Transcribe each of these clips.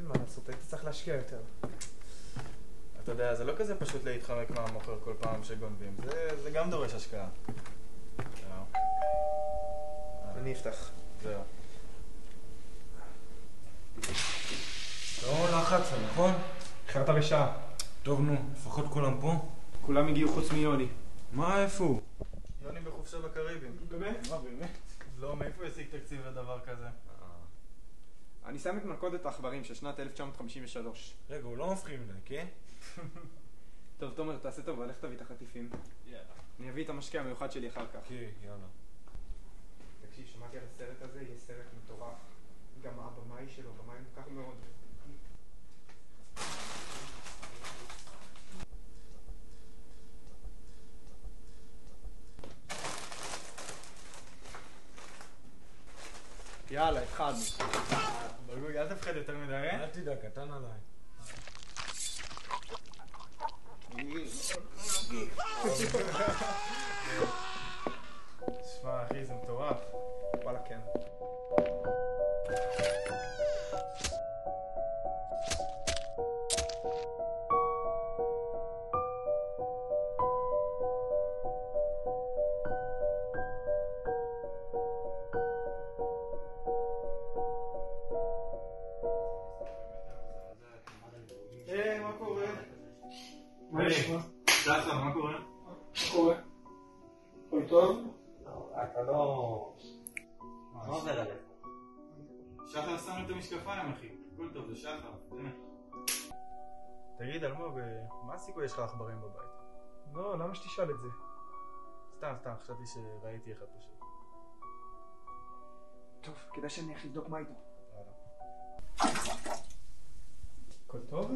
מה לעשות, היית צריך להשקיע יותר. אתה יודע, זה לא כזה פשוט להתחמק מהמוכר כל פעם שגונבים. זה גם דורש השקעה. אני אפתח. זהו. לא לחץ, נכון? אחרת בשעה. טוב נו, לפחות כולם פה. כולם הגיעו חוץ מיוני. מה, איפה הוא? יוני בחופשה בקריבים. באמת? מה, באמת? לא, מאיפה הוא השיג תקציב לדבר כזה? אני שם את מלכודת העכברים של שנת 1953. רגע, הוא לא מפחיד לי, כן? טוב, תומר, תעשה טוב, הלך תביא את החטיפים. יאללה. אני אביא את המשקה המיוחד שלי אחר כך. כן, יאללה. תקשיב, שמעתי על הסרט הזה, יהיה סרט מטורף. גם הבמאי שלו, במאי מוכר מאוד. יאללה, התחלנו. בגוגי, אל תפחד יותר מדי, אל תדאג, קטן עליי. שמע, אחי, זה מטורף. וואלה, כן. היי, מה קורה? מה נשמע? שחר, מה קורה? מה קורה? הכל טוב? אתה לא... מה עובר עליך? שחר שם את המשקפיים, אחי. הכל טוב, זה שחר. תגיד, אלמוג, מה הסיכוי יש לך עכברים בבית? לא, למה שתשאל את זה? סתם, חשבתי שראיתי אחד פשוט. טוב, כדאי שאני איך לבדוק מה איתו. יאללה. הכל טוב?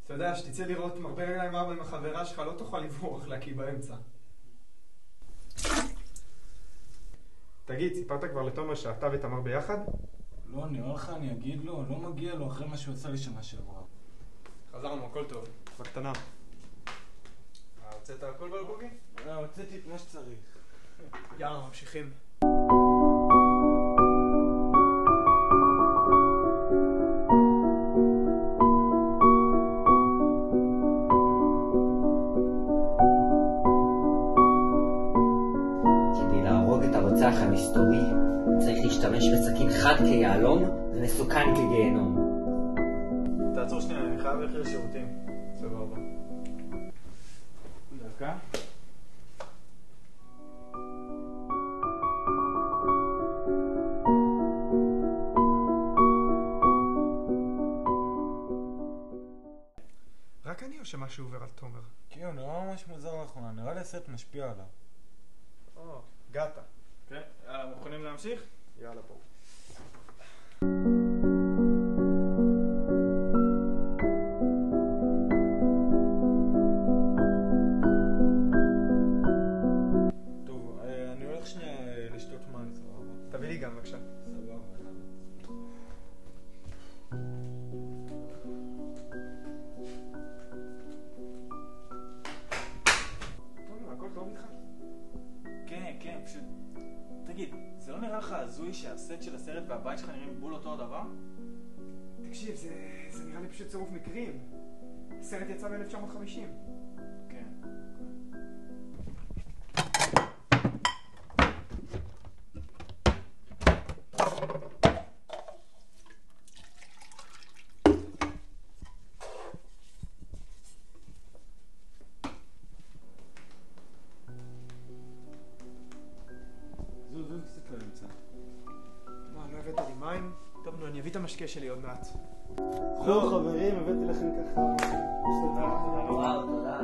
אתה יודע, שתצא לראות מרבה רגליים 4 עם החברה שלך, לא תוכל לברוח להקיא באמצע. תגיד, סיפרת כבר לתומר שאתה ותמר ביחד? לא, נראה לך אני אגיד לו, לא מגיע לו אחרי מה שהוא עשה לי שנה שעברה. חזרנו, הכל טוב. בקטנה. הוצאת הכל בלבוגי? הוצאתי את מה שצריך. יאללה, ממשיכים. הרוצח המסתורי צריך להשתמש בסכין חד כיהלום ומסוכן כגיהנום. תעצור שנייה, אני חייב ללכת לשירותים. סבבה. דקה. רק אני או שמשהו עובר על תומר? כן, הוא נראה ממש מוזר לאחרונה, נראה לי הסרט משפיע עליו. גאטה. כן, מוכנים להמשיך? יאללה, בואו. טוב, אני הולך שנייה לשתות מים, סבבה. תביא לי גם, בבקשה. סבבה. תומר, הכל טוב איתך? כן, פשוט... תגיד, זה לא נראה לך הזוי שהסט של הסרט והבית שלך נראים בול אותו הדבר? תקשיב, זה נראה לי פשוט צירוף מקרים. הסרט יצא ב-1950. כן. זוז קצת לאמצע. מה, לא הבאת לי מים? טוב, נו, אני אביא את המשקה שלי עוד מעט. לא, חברים, הבאתי לכם ככה. וואו, תודה.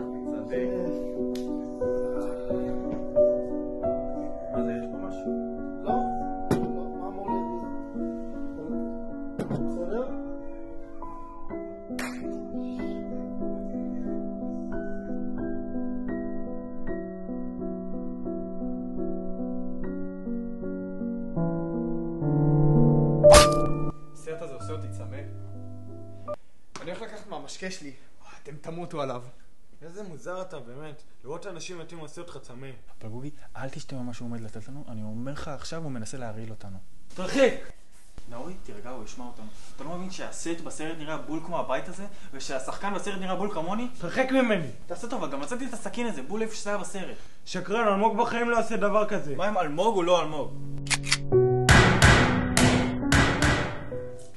מה זה, יש פה משהו? לא, מה אמור להגיד? בסדר? הסרט הזה עושה אותי צמא. אני הולך לקחת מהמשקה שלי. אתם תמותו עליו. איזה מוזר אתה, באמת. לראות אנשים מתים עושה אותך צמא. בגוגי, אל תשתה ממה שהוא עומד לתת לנו, אני אומר לך עכשיו הוא מנסה להרעיל אותנו. תרחיק! נאורי, תרגע, הוא ישמע אותנו. אתה לא מבין שהסט בסרט נראה בול כמו הבית הזה, ושהשחקן בסרט נראה בול כמוני? תרחק ממני. תעשה טובה, גם מצאתי את הסכין הזה, בול איפה שזה היה בסרט. שקרן, אלמוג בחיים לא עושה דבר כזה. מה אם אלמוג או לא אלמוג?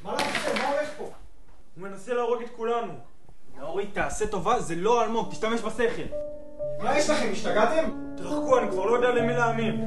מה לעשות? מה הולך פה? הוא מנסה להרוג את כולנו. נאורי, תעשה טובה, זה לא אלמוג, תשתמש בשכל. מה יש לכם? השתגעתם? תרחקו, אני כבר לא יודע למי להאמין.